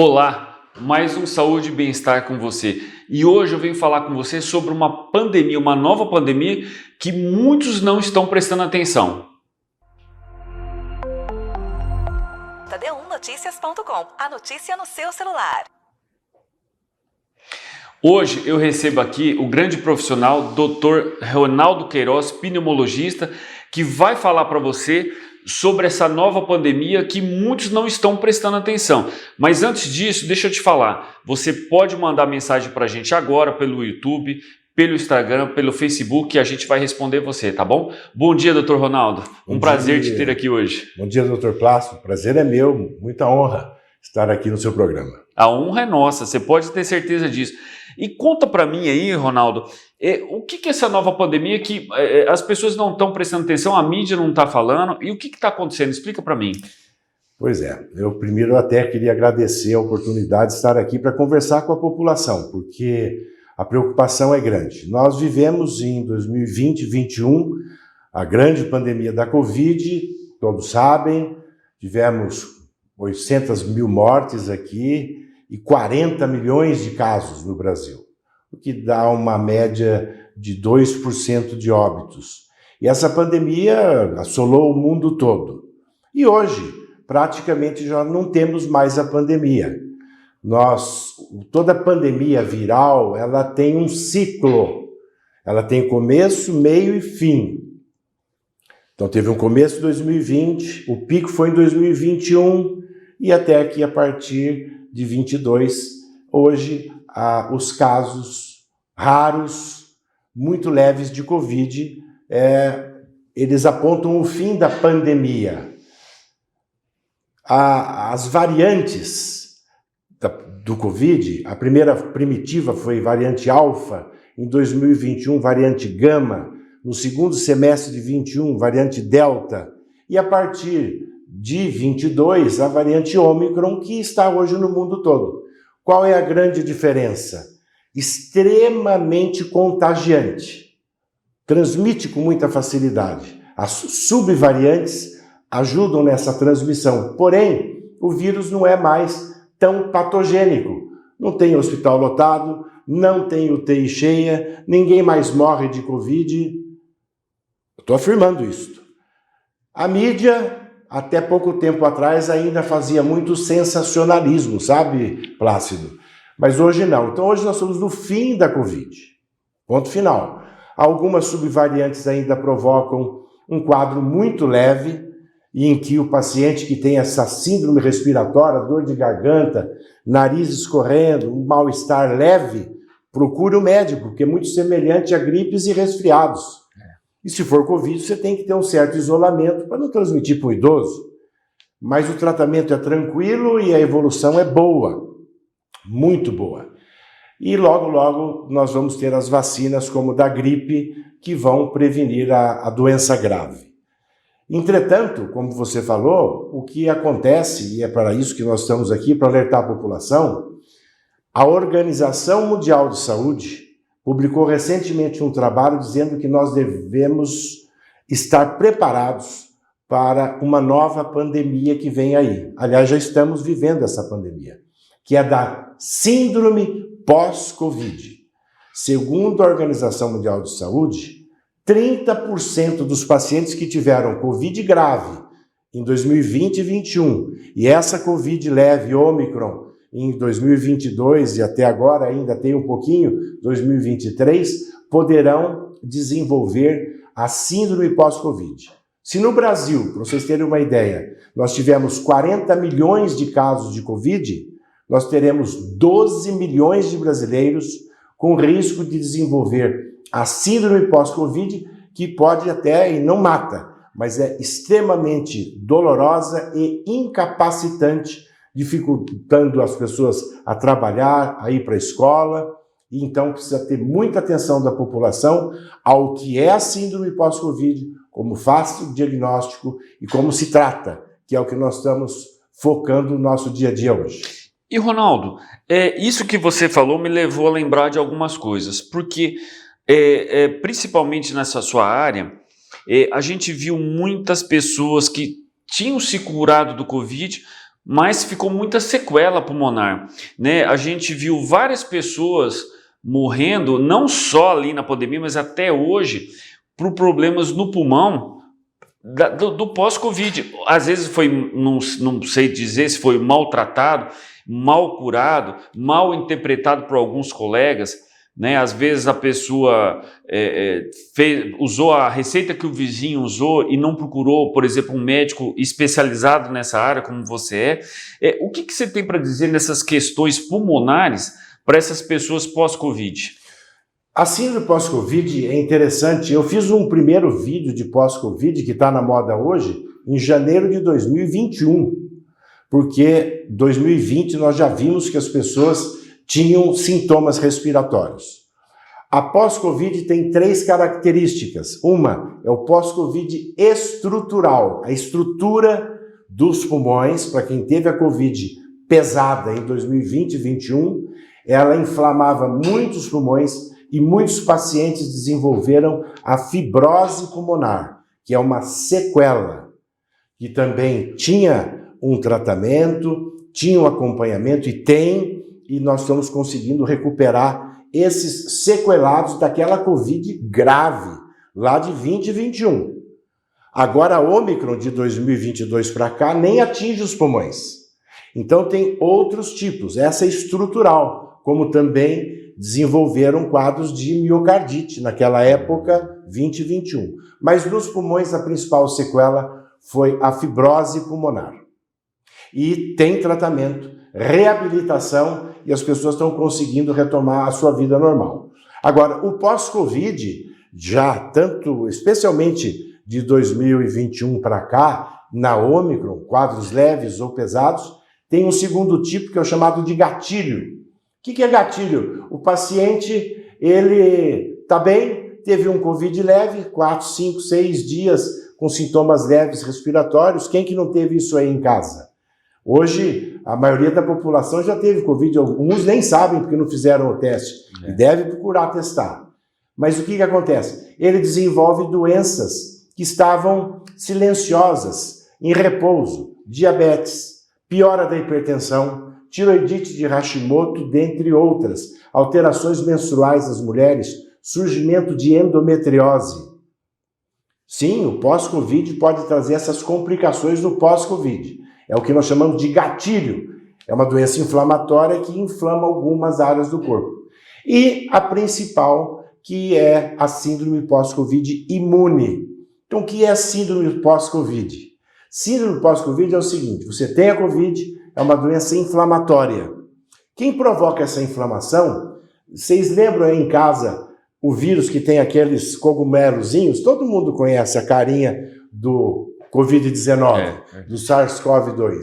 Olá, mais um Saúde e Bem-Estar com você. E hoje eu venho falar com você sobre uma pandemia, uma nova pandemia que muitos não estão prestando atenção. Td1noticias.com, a notícia no seu celular. Hoje eu recebo aqui o grande profissional Dr. Ronaldo Queiroz, pneumologista, que vai falar para você sobre essa nova pandemia que muitos não estão prestando atenção. Mas antes disso, deixa eu te falar, você pode mandar mensagem para a gente agora pelo YouTube, pelo Instagram, pelo Facebook, e a gente vai responder você, tá bom? Bom dia, Dr. Ronaldo. Um prazer te ter aqui hoje. Bom dia, Dr. Plácido. O prazer é meu, muita honra estar aqui no seu programa. A honra é nossa, você pode ter certeza disso. E conta para mim aí, Ronaldo, o que é essa nova pandemia que as pessoas não estão prestando atenção, a mídia não está falando, e o que está acontecendo? Explica para mim. Pois é, eu primeiro até queria agradecer a oportunidade de estar aqui para conversar com a população, porque a preocupação é grande. Nós vivemos em 2020 e 2021 a grande pandemia da Covid, todos sabem, tivemos 800 mil mortes aqui e 40 milhões de casos no Brasil, o que dá uma média de 2% de óbitos. E essa pandemia assolou o mundo todo. E hoje, praticamente, já não temos mais a pandemia. Toda pandemia viral, ela tem um ciclo. Ela tem começo, meio e fim. Então teve um começo em 2020, o pico foi em 2021 e até aqui a partir de 22, hoje os casos raros, muito leves de Covid, eles apontam o fim da pandemia. As variantes do Covid, a primeira primitiva foi variante alfa, em 2021 variante gama, no segundo semestre de 21 variante delta, e a partir de 22, a variante Ômicron, que está hoje no mundo todo. Qual é a grande diferença? Extremamente contagiante. Transmite com muita facilidade. As subvariantes ajudam nessa transmissão. Porém, o vírus não é mais tão patogênico. Não tem hospital lotado, não tem UTI cheia, ninguém mais morre de Covid. Estou afirmando isso. A mídia, até pouco tempo atrás, ainda fazia muito sensacionalismo, sabe, Plácido? Mas hoje não. Então hoje nós estamos no fim da Covid. Ponto final. Algumas subvariantes ainda provocam um quadro muito leve, em que o paciente que tem essa síndrome respiratória, dor de garganta, nariz escorrendo, um mal-estar leve, procure o médico, porque é muito semelhante a gripes e resfriados. E se for Covid, você tem que ter um certo isolamento para não transmitir para o idoso. Mas o tratamento é tranquilo e a evolução é boa, muito boa. E logo, logo, nós vamos ter as vacinas como da gripe, que vão prevenir a doença grave. Entretanto, como você falou, o que acontece, e é para isso que nós estamos aqui, para alertar a população, a Organização Mundial de Saúde publicou recentemente um trabalho dizendo que nós devemos estar preparados para uma nova pandemia que vem aí. Aliás, já estamos vivendo essa pandemia, que é da síndrome pós-Covid. Segundo a Organização Mundial de Saúde, 30% dos pacientes que tiveram Covid grave em 2020 e 2021 e essa Covid leve, Ômicron, em 2022 e até agora ainda tem um pouquinho, 2023, poderão desenvolver a síndrome pós-Covid. Se no Brasil, para vocês terem uma ideia, nós tivemos 40 milhões de casos de Covid, nós teremos 12 milhões de brasileiros com risco de desenvolver a síndrome pós-Covid, que pode até, e não mata, mas é extremamente dolorosa e incapacitante, dificultando as pessoas a trabalhar, a ir para a escola, e então precisa ter muita atenção da população ao que é a síndrome pós-Covid, como faz o diagnóstico e como se trata, que é o que nós estamos focando no nosso dia a dia hoje. E Ronaldo, isso que você falou me levou a lembrar de algumas coisas, porque principalmente nessa sua área, a gente viu muitas pessoas que tinham se curado do Covid, mas ficou muita sequela pulmonar, né? A gente viu várias pessoas morrendo, não só ali na pandemia, mas até hoje, por problemas no pulmão do pós-Covid. Às vezes foi, não sei dizer se foi maltratado, mal curado, mal interpretado por alguns colegas, né? Às vezes a pessoa usou a receita que o vizinho usou e não procurou, por exemplo, um médico especializado nessa área, como você é. O que você tem para dizer nessas questões pulmonares para essas pessoas pós-Covid? A síndrome pós-Covid é interessante. Eu fiz um primeiro vídeo de pós-Covid, que está na moda hoje, em janeiro de 2021, porque em 2020 nós já vimos que as pessoas tinham sintomas respiratórios. A pós-Covid tem 3 características. Uma é o pós-Covid estrutural, a estrutura dos pulmões, para quem teve a Covid pesada em 2020 e 2021, ela inflamava muitos pulmões e muitos pacientes desenvolveram a fibrose pulmonar, que é uma sequela, que também tinha um tratamento, tinha um acompanhamento e nós estamos conseguindo recuperar esses sequelados daquela Covid grave, lá de 20 e 21. Agora a Ômicron de 2022 para cá nem atinge os pulmões. Então tem outros tipos, essa é estrutural, como também desenvolveram quadros de miocardite naquela época, 20 e 21. Mas nos pulmões a principal sequela foi a fibrose pulmonar. E tem tratamento, reabilitação, e as pessoas estão conseguindo retomar a sua vida normal. Agora, o pós-Covid, especialmente de 2021 para cá, na Ômicron, quadros leves ou pesados, tem um segundo tipo que é o chamado de gatilho. O que é gatilho? O paciente, ele está bem, teve um Covid leve, 4, 5, 6 dias com sintomas leves respiratórios. Quem que não teve isso aí em casa? Hoje, a maioria da população já teve Covid, alguns nem sabem porque não fizeram o teste, e deve procurar testar. Mas o que acontece? Ele desenvolve doenças que estavam silenciosas, em repouso, diabetes, piora da hipertensão, tiroidite de Hashimoto, dentre outras, alterações menstruais das mulheres, surgimento de endometriose. Sim, o pós-Covid pode trazer essas complicações no pós-Covid. É o que nós chamamos de gatilho. É uma doença inflamatória que inflama algumas áreas do corpo. E a principal, que é a síndrome pós-Covid imune. Então, o que é a síndrome pós-Covid? Síndrome pós-Covid é o seguinte, você tem a Covid, é uma doença inflamatória. Quem provoca essa inflamação, vocês lembram aí em casa o vírus que tem aqueles cogumelozinhos? Todo mundo conhece a carinha do Covid-19, do SARS-CoV-2.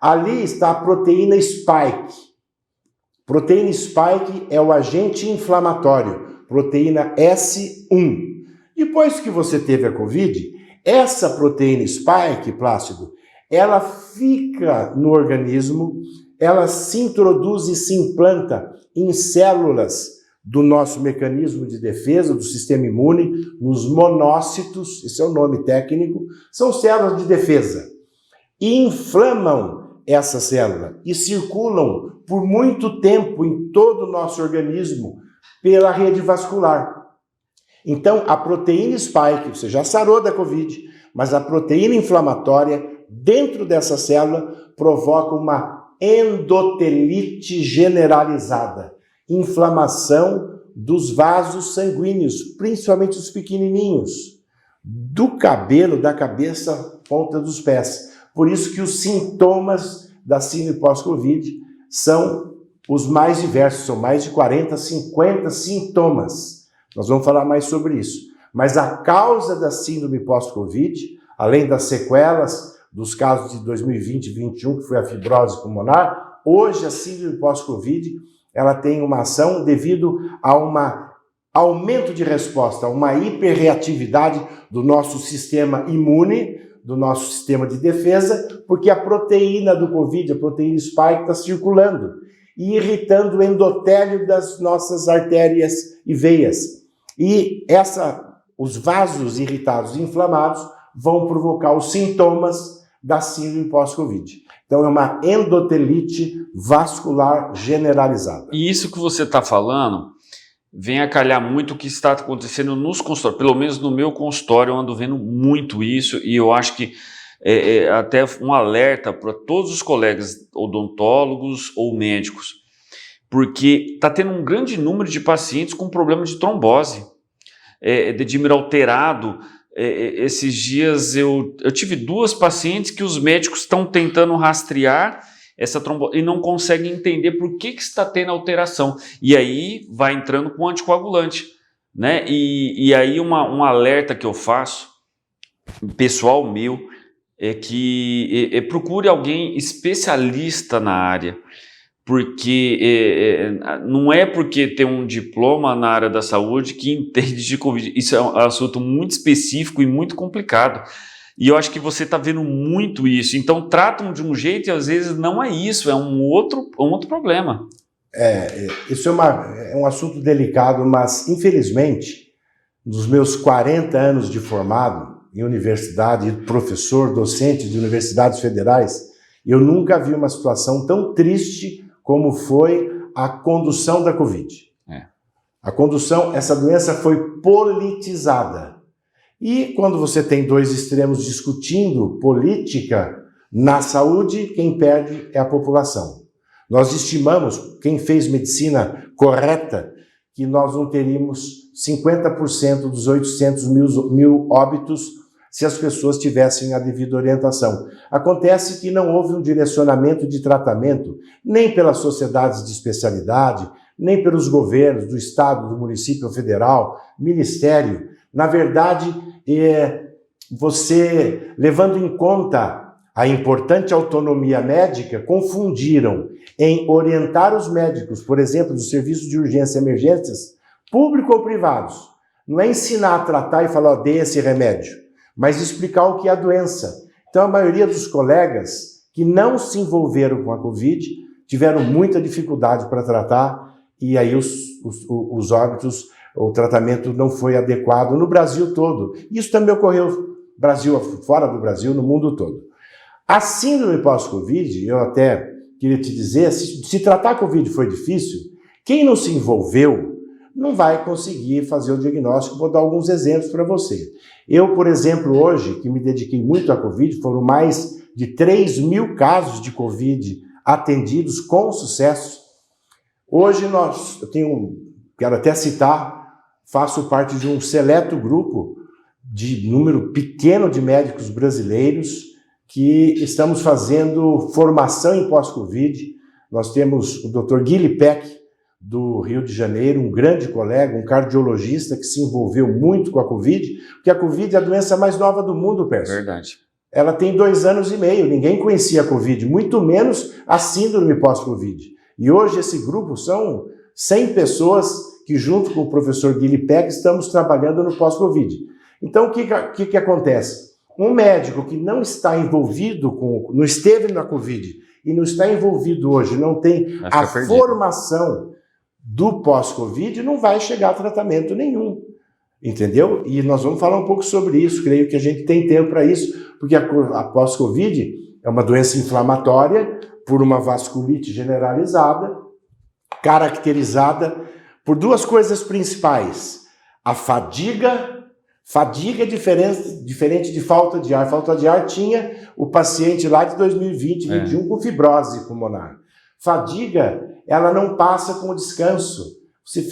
Ali está a proteína spike. Proteína spike é o agente inflamatório, proteína S1. Depois que você teve a Covid, essa proteína spike, Plácido, ela fica no organismo, ela se introduz e se implanta em células do nosso mecanismo de defesa, do sistema imune, nos monócitos, esse é o nome técnico, são células de defesa, e inflamam essa célula e circulam por muito tempo em todo o nosso organismo pela rede vascular. Então, a proteína spike, você já sarou da Covid, mas a proteína inflamatória dentro dessa célula provoca uma endotelite generalizada, inflamação dos vasos sanguíneos, principalmente os pequenininhos, do cabelo, da cabeça, ponta dos pés. Por isso que os sintomas da síndrome pós-Covid são os mais diversos, são mais de 40, 50 sintomas. Nós vamos falar mais sobre isso. Mas a causa da síndrome pós-Covid, além das sequelas dos casos de 2020 e 2021, que foi a fibrose pulmonar, hoje a síndrome pós-Covid, ela tem uma ação devido a um aumento de resposta, a uma hiperreatividade do nosso sistema imune, do nosso sistema de defesa, porque a proteína do Covid, a proteína spike, está circulando e irritando o endotélio das nossas artérias e veias. E os vasos irritados e inflamados vão provocar os sintomas da síndrome pós-Covid. Então é uma endotelite vascular generalizada. E isso que você está falando vem a calhar muito o que está acontecendo nos consultórios. Pelo menos no meu consultório eu ando vendo muito isso, e eu acho que é até um alerta para todos os colegas odontólogos ou médicos, porque está tendo um grande número de pacientes com problema de trombose, de dímero alterado. Esses dias eu tive 2 pacientes que os médicos estão tentando rastrear essa trombose e não conseguem entender por que está tendo alteração. E aí vai entrando com anticoagulante, né? E aí um alerta que eu faço, pessoal meu, é que procure alguém especialista na área, porque não é porque tem um diploma na área da saúde que entende de Covid. Isso é um assunto muito específico e muito complicado. E eu acho que você está vendo muito isso. Então tratam de um jeito e às vezes não é isso, é um outro problema. Isso é um assunto delicado, mas infelizmente, nos meus 40 anos de formado em universidade, professor, docente de universidades federais, eu nunca vi uma situação tão triste como foi a condução da Covid. Essa doença foi politizada. E quando você tem 2 extremos discutindo política na saúde, quem perde é a população. Nós estimamos, quem fez medicina correta, que nós não teríamos 50% dos 800 mil óbitos se as pessoas tivessem a devida orientação. Acontece que não houve um direcionamento de tratamento, nem pelas sociedades de especialidade, nem pelos governos do estado, do município federal, ministério. Na verdade, você, levando em conta a importante autonomia médica, confundiram em orientar os médicos, por exemplo, dos serviços de urgência e emergências, público ou privados. Não é ensinar a tratar e falar, dê esse remédio, mas explicar o que é a doença. Então, a maioria dos colegas que não se envolveram com a Covid tiveram muita dificuldade para tratar, e aí os óbitos, o tratamento não foi adequado no Brasil todo. Isso também ocorreu Brasil, fora do Brasil, no mundo todo. A síndrome pós-Covid, eu até queria te dizer, se tratar a Covid foi difícil, quem não se envolveu não vai conseguir fazer o diagnóstico. Vou dar alguns exemplos para você. Eu, por exemplo, hoje, que me dediquei muito à Covid, foram mais de 3.000 casos de Covid atendidos com sucesso. Hoje quero até citar, faço parte de um seleto grupo de número pequeno de médicos brasileiros que estamos fazendo formação em pós-Covid. Nós temos o Dr. Guilherme Peck, do Rio de Janeiro, um grande colega, um cardiologista que se envolveu muito com a Covid, porque a Covid é a doença mais nova do mundo, Pércio. Verdade. Ela tem 2 anos e meio, ninguém conhecia a Covid, muito menos a síndrome pós-Covid. E hoje esse grupo são 100 pessoas que, junto com o professor Guilherme Peck, estamos trabalhando no pós-Covid. Então, o que acontece? Um médico que não está envolvido não esteve na Covid e não está envolvido hoje, não tem a formação do pós-Covid, não vai chegar a tratamento nenhum, entendeu? E nós vamos falar um pouco sobre isso, creio que a gente tem tempo para isso, porque a pós-Covid é uma doença inflamatória por uma vasculite generalizada, caracterizada por 2 coisas principais. A fadiga é diferente de falta de ar. Falta de ar tinha o paciente lá de 2020, 2021 com fibrose pulmonar. Fadiga, ela não passa com o descanso. Você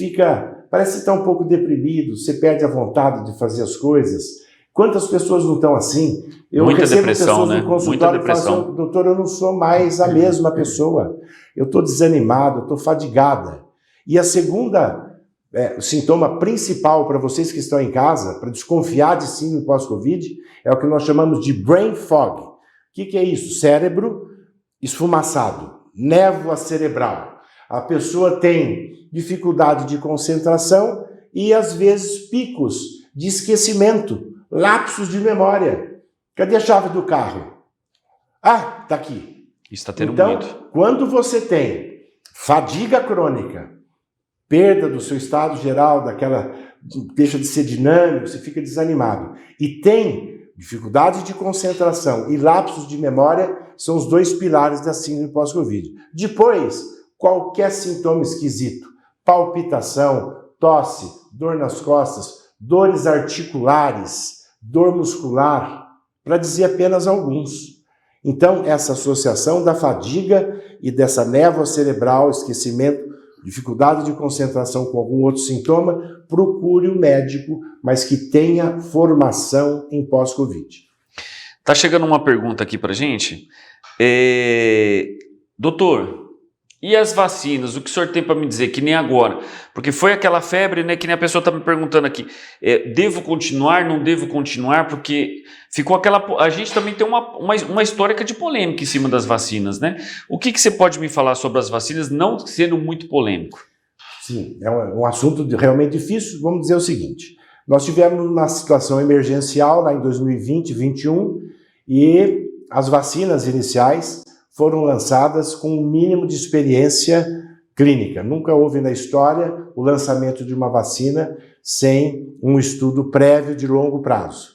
parece que está um pouco deprimido, você perde a vontade de fazer as coisas. Quantas pessoas não estão assim? Eu recebo pessoas no consultório e falo assim, doutor, eu não sou mais a mesma pessoa. Eu estou desanimado, eu estou fadigada. E a segunda, o sintoma principal para vocês que estão em casa, para desconfiar de síndrome pós-Covid, é o que nós chamamos de brain fog. O que é isso? Cérebro esfumaçado, névoa cerebral. A pessoa tem dificuldade de concentração e, às vezes, picos de esquecimento, lapsos de memória. Cadê a chave do carro? Ah, está aqui. Está tendo então, muito. Quando você tem fadiga crônica, perda do seu estado geral, deixa de ser dinâmico, você fica desanimado, e tem dificuldade de concentração e lapsos de memória são os dois pilares da síndrome pós-Covid. Depois, qualquer sintoma esquisito, palpitação, tosse, dor nas costas, dores articulares, dor muscular, para dizer apenas alguns. Então, essa associação da fadiga e dessa névoa cerebral, esquecimento, dificuldade de concentração com algum outro sintoma, procure um médico, mas que tenha formação em pós-Covid. Tá chegando uma pergunta aqui pra gente. Doutor, e as vacinas? O que o senhor tem para me dizer? Que nem agora. Porque foi aquela febre, né? Que nem a pessoa tá me perguntando aqui. Devo continuar? Não devo continuar? Porque ficou aquela... A gente também tem uma histórica de polêmica em cima das vacinas, né? O que você pode me falar sobre as vacinas, não sendo muito polêmico? Sim, é um assunto realmente difícil. Vamos dizer o seguinte. Nós tivemos uma situação emergencial lá em 2020, 2021, e as vacinas iniciais foram lançadas com um mínimo de experiência clínica. Nunca houve na história o lançamento de uma vacina sem um estudo prévio de longo prazo.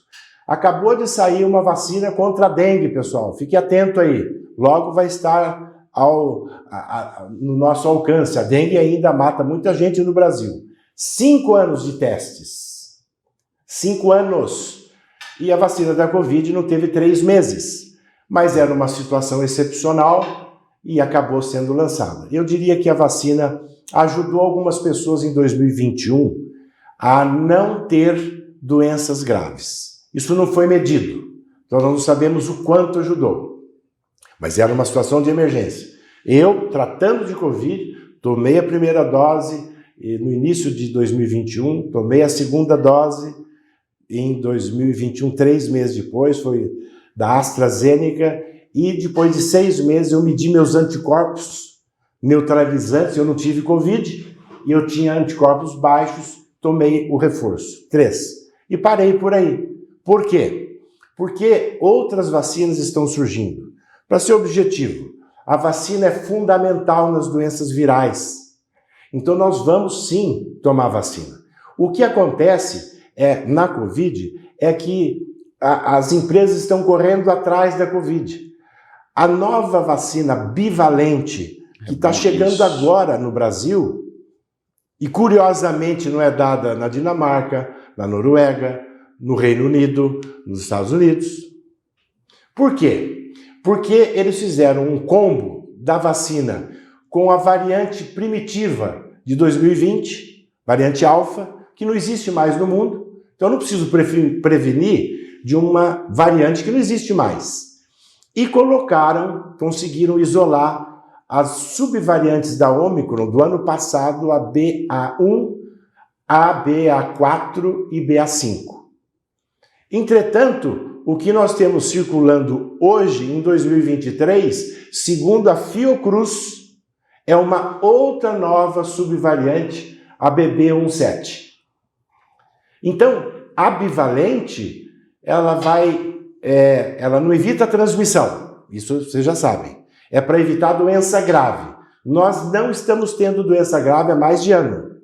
Acabou de sair uma vacina contra a dengue, pessoal. Fique atento aí. Logo vai estar no nosso alcance. A dengue ainda mata muita gente no Brasil. 5 anos de testes. 5 anos. E a vacina da Covid não teve 3 meses. Mas era uma situação excepcional e acabou sendo lançada. Eu diria que a vacina ajudou algumas pessoas em 2021 a não ter doenças graves. Isso não foi medido, então nós não sabemos o quanto ajudou. Mas era uma situação de emergência. Eu, tratando de Covid, tomei a primeira dose no início de 2021, tomei a segunda dose em 2021, 3 meses depois, foi da AstraZeneca, e depois de 6 meses eu medi meus anticorpos neutralizantes, eu não tive Covid, e eu tinha anticorpos baixos, tomei o reforço, 3. E parei por aí. Por quê? Porque outras vacinas estão surgindo. Para ser objetivo, a vacina é fundamental nas doenças virais. Então nós vamos sim tomar vacina. O que acontece na Covid é que as empresas estão correndo atrás da Covid. A nova vacina bivalente, que está chegando agora no Brasil, e curiosamente não é dada na Dinamarca, na Noruega, no Reino Unido, nos Estados Unidos. Por quê? Porque eles fizeram um combo da vacina com a variante primitiva de 2020, variante alfa, que não existe mais no mundo. Então eu não preciso prevenir de uma variante que não existe mais. E conseguiram isolar as subvariantes da Ômicron do ano passado, a BA1, a BA4 e BA5. Entretanto, o que nós temos circulando hoje, em 2023, segundo a Fiocruz, é uma outra nova subvariante, a BB17. Então, a bivalente, ela não evita a transmissão, isso vocês já sabem. É para evitar doença grave. Nós não estamos tendo doença grave há mais de ano.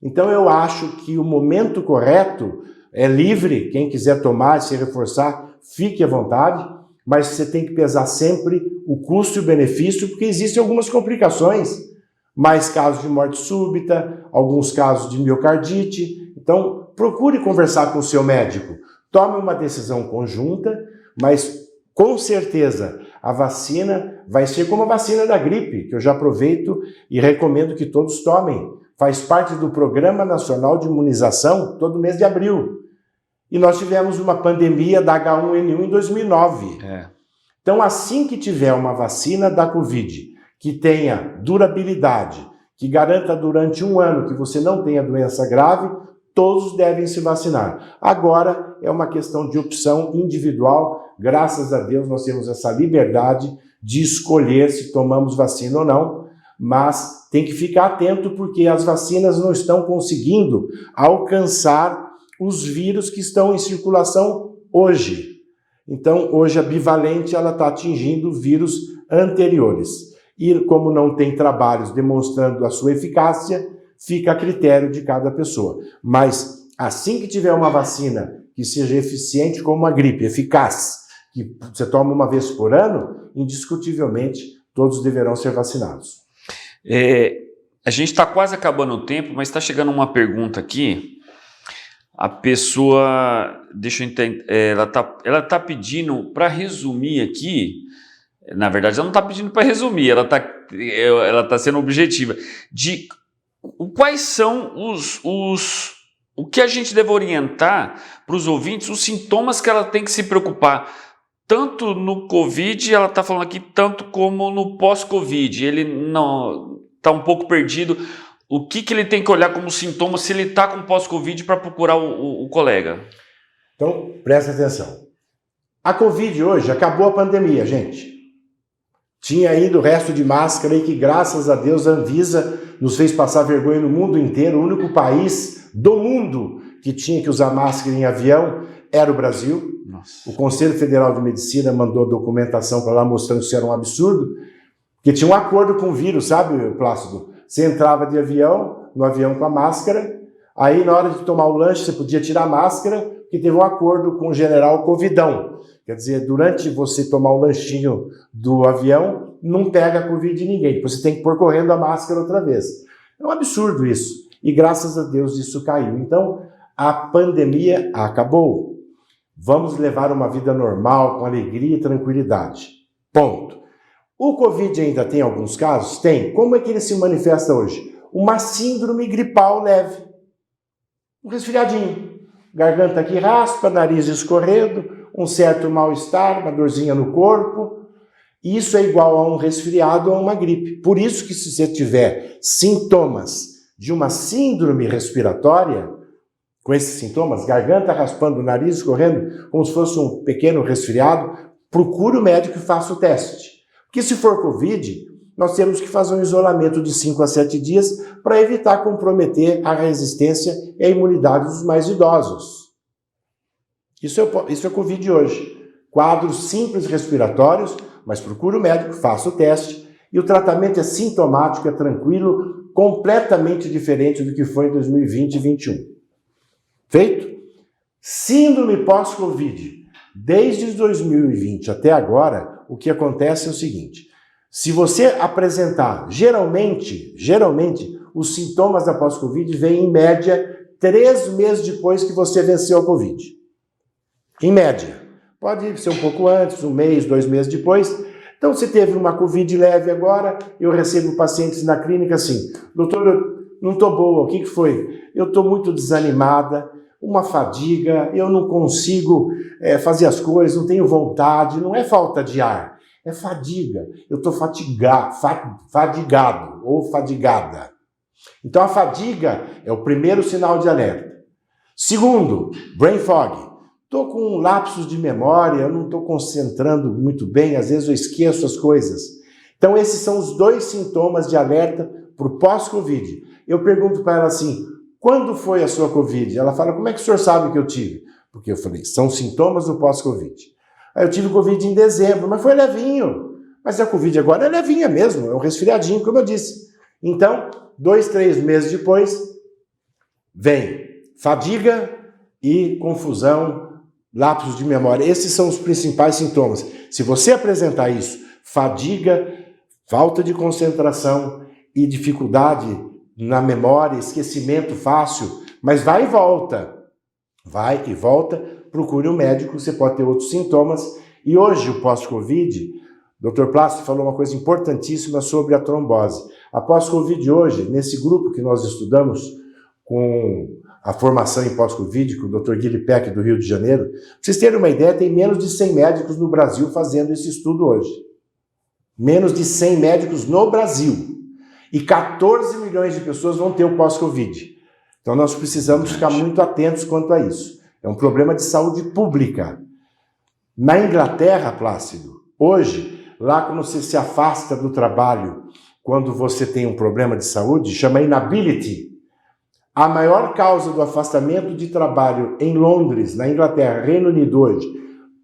Então eu acho que o momento correto é livre, quem quiser tomar e se reforçar, fique à vontade, mas você tem que pesar sempre o custo e o benefício, porque existem algumas complicações, mais casos de morte súbita, alguns casos de miocardite. Então procure conversar com o seu médico. Tome uma decisão conjunta, mas com certeza a vacina vai ser como a vacina da gripe, que eu já aproveito e recomendo que todos tomem. Faz parte do Programa Nacional de Imunização todo mês de abril. E nós tivemos uma pandemia da H1N1 em 2009. Então, assim que tiver uma vacina da Covid, que tenha durabilidade, que garanta durante 1 ano que você não tenha doença grave, todos devem se vacinar. Agora é uma questão de opção individual. Graças a Deus nós temos essa liberdade de escolher se tomamos vacina ou não, mas tem que ficar atento porque as vacinas não estão conseguindo alcançar os vírus que estão em circulação hoje. Então, hoje a bivalente ela está atingindo vírus anteriores. E como não tem trabalhos demonstrando a sua eficácia, fica a critério de cada pessoa. Mas assim que tiver uma vacina que que seja eficiente como uma gripe, eficaz, que você toma uma vez por ano, indiscutivelmente todos deverão ser vacinados. A gente está quase acabando o tempo, mas está chegando uma pergunta aqui. A pessoa, deixa eu entender, ela tá pedindo para resumir aqui. Na verdade, ela não está pedindo para resumir, ela tá sendo objetiva de quais são o que a gente deve orientar para os ouvintes, os sintomas que ela tem que se preocupar, tanto no Covid, ela está falando aqui, tanto como no pós-Covid. Ele não está um pouco perdido. O que ele tem que olhar como sintoma se ele está com pós-Covid para procurar o colega? Então, presta atenção. A Covid hoje, acabou a pandemia, gente. Tinha ainda o resto de máscara e que, graças a Deus, a Anvisa nos fez passar vergonha no mundo inteiro. O único país do mundo que tinha que usar máscara em avião era o Brasil. Nossa. O Conselho Federal de Medicina mandou documentação para lá mostrando que isso era um absurdo, porque tinha um acordo com o vírus, sabe, Plácido? Você entrava no avião com a máscara, aí na hora de tomar o lanche você podia tirar a máscara, porque teve um acordo com o general Covidão. Quer dizer, durante você tomar o lanchinho do avião, não pega a Covid de ninguém, depois você tem que pôr correndo a máscara outra vez. É um absurdo isso, e graças a Deus isso caiu. Então, a pandemia acabou. Vamos levar uma vida normal, com alegria e tranquilidade. Ponto. O Covid ainda tem alguns casos? Tem. Como é que ele se manifesta hoje? Uma síndrome gripal leve. Um resfriadinho. Garganta que raspa, nariz escorrendo, um certo mal-estar, uma dorzinha no corpo. Isso é igual a um resfriado ou a uma gripe. Por isso que se você tiver sintomas de uma síndrome respiratória, com esses sintomas, garganta raspando, nariz escorrendo, como se fosse um pequeno resfriado, procure o médico e faça o teste. Porque se for Covid, nós temos que fazer um isolamento de 5 a 7 dias para evitar comprometer a resistência e a imunidade dos mais idosos. Isso é Covid hoje. Quadros simples respiratórios, mas procure o médico, faça o teste. E o tratamento é sintomático, é tranquilo, completamente diferente do que foi em 2020 e 2021. Feito? Síndrome pós-Covid. Desde 2020 até agora, o que acontece é o seguinte: se você apresentar, geralmente, os sintomas da pós-Covid vêm em média 3 meses depois que você venceu a Covid. Em média. Pode ser um pouco antes, 1 mês, 2 meses depois. Então, você teve uma Covid leve agora, eu recebo pacientes na clínica assim: doutor, eu não estou boa, o que foi? Eu estou muito desanimada, uma fadiga, eu não consigo fazer as coisas, não tenho vontade, não é falta de ar, é fadiga. Eu estou fadigado ou fadigada. Então a fadiga é o primeiro sinal de alerta. Segundo, brain fog. Estou com lapsos de memória, eu não estou concentrando muito bem, às vezes eu esqueço as coisas. Então esses são os 2 sintomas de alerta para o pós-Covid. Eu pergunto para ela assim: quando foi a sua Covid? Ela fala: como é que o senhor sabe que eu tive? Porque eu falei, são sintomas do pós-Covid. Aí eu tive Covid em dezembro, mas foi levinho. Mas a Covid agora é levinha mesmo, é um resfriadinho, como eu disse. Então, 2, 3 meses depois, vem fadiga e confusão, lapsos de memória. Esses são os principais sintomas. Se você apresentar isso, fadiga, falta de concentração e dificuldade na memória, esquecimento fácil, mas vai e volta, procure um médico, você pode ter outros sintomas. E hoje, o pós-Covid, o Dr. Plácido falou uma coisa importantíssima sobre a trombose. A pós-Covid hoje, nesse grupo que nós estudamos com a formação em pós-Covid, com o Dr. Guilherme Peck do Rio de Janeiro, pra vocês terem uma ideia, tem menos de 100 médicos no Brasil fazendo esse estudo hoje. Menos de 100 médicos no Brasil. E 14 milhões de pessoas vão ter o pós-Covid. Então nós precisamos ficar muito atentos quanto a isso. É um problema de saúde pública. Na Inglaterra, Plácido, hoje, lá quando você se afasta do trabalho, quando você tem um problema de saúde, chama inability. A maior causa do afastamento de trabalho em Londres, na Inglaterra, Reino Unido hoje,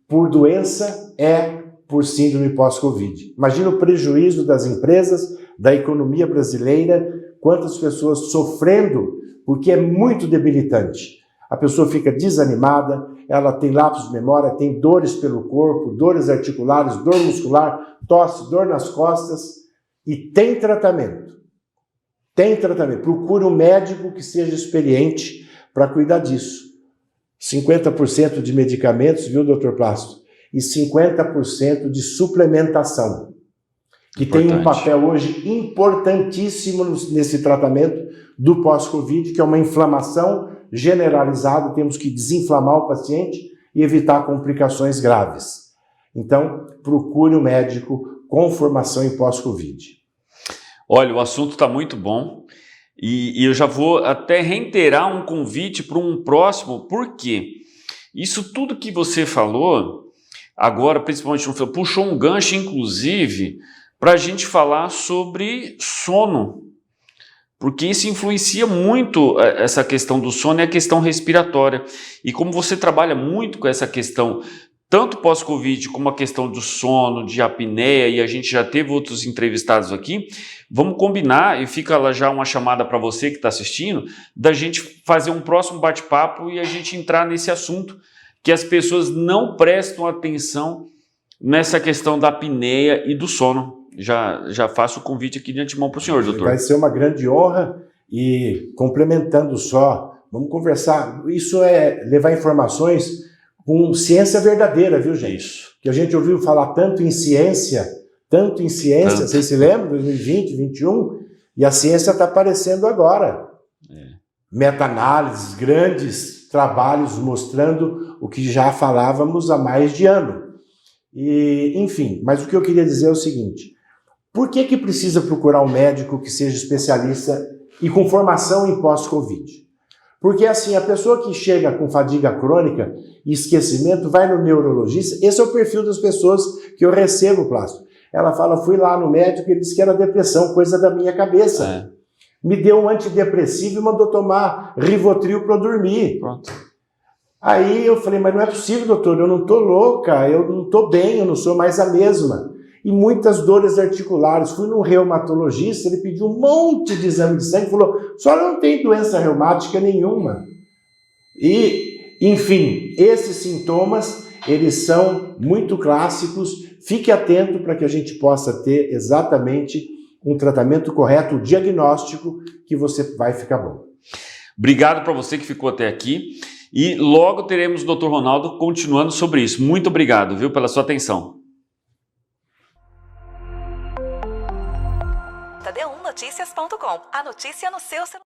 por doença é por síndrome pós-Covid. Imagina o prejuízo das empresas, da economia brasileira, quantas pessoas sofrendo, porque é muito debilitante. a pessoa fica desanimada, ela tem lapsos de memória, tem dores pelo corpo, dores articulares, dor muscular, tosse, dor nas costas, e tem tratamento. Tem tratamento. Procure um médico que seja experiente para cuidar disso. 50% de medicamentos, viu, doutor Plácido? E 50% de suplementação, que tem um papel hoje importantíssimo nesse tratamento do pós-Covid, que é uma inflamação generalizada, temos que desinflamar o paciente e evitar complicações graves. Então, procure um médico com formação em pós-Covid. Olha, o assunto está muito bom e eu já vou até reiterar um convite para um próximo, porque isso tudo que você falou, agora principalmente puxou um gancho, inclusive, para a gente falar sobre sono, porque isso influencia muito essa questão do sono e a questão respiratória. E como você trabalha muito com essa questão, tanto pós-Covid como a questão do sono, de apneia, e a gente já teve outros entrevistados aqui, vamos combinar, e fica lá já uma chamada para você que está assistindo, da gente fazer um próximo bate-papo e a gente entrar nesse assunto, que as pessoas não prestam atenção nessa questão da apneia e do sono. Já faço o convite aqui de antemão para o senhor, doutor. Vai ser uma grande honra e complementando só, vamos conversar, isso é levar informações com ciência verdadeira, viu, gente? Isso. Que a gente ouviu falar tanto em ciência, vocês se lembram, 2020, 2021, e a ciência está aparecendo agora. Meta-análises, grandes trabalhos mostrando o que já falávamos há mais de ano. E, enfim, mas o que eu queria dizer é o seguinte, por que precisa procurar um médico que seja especialista e com formação em pós-Covid? Porque assim, a pessoa que chega com fadiga crônica e esquecimento vai no neurologista, esse é o perfil das pessoas que eu recebo, Plácido. Ela fala, fui lá no médico e ele disse que era depressão, coisa da minha cabeça. Me deu um antidepressivo e mandou tomar Rivotril para dormir. Pronto. Aí eu falei, mas não é possível, doutor, eu não estou louca, eu não estou bem, eu não sou mais a mesma. E muitas dores articulares. Fui num reumatologista, ele pediu um monte de exame de sangue, falou, a senhora não tem doença reumática nenhuma. E, enfim, esses sintomas, eles são muito clássicos. Fique atento para que a gente possa ter exatamente um tratamento correto, o diagnóstico, que você vai ficar bom. Obrigado para você que ficou até aqui. E logo teremos o Dr. Ronaldo continuando sobre isso. Muito obrigado, viu, pela sua atenção. Td1Notícias.com. A notícia no seu celular.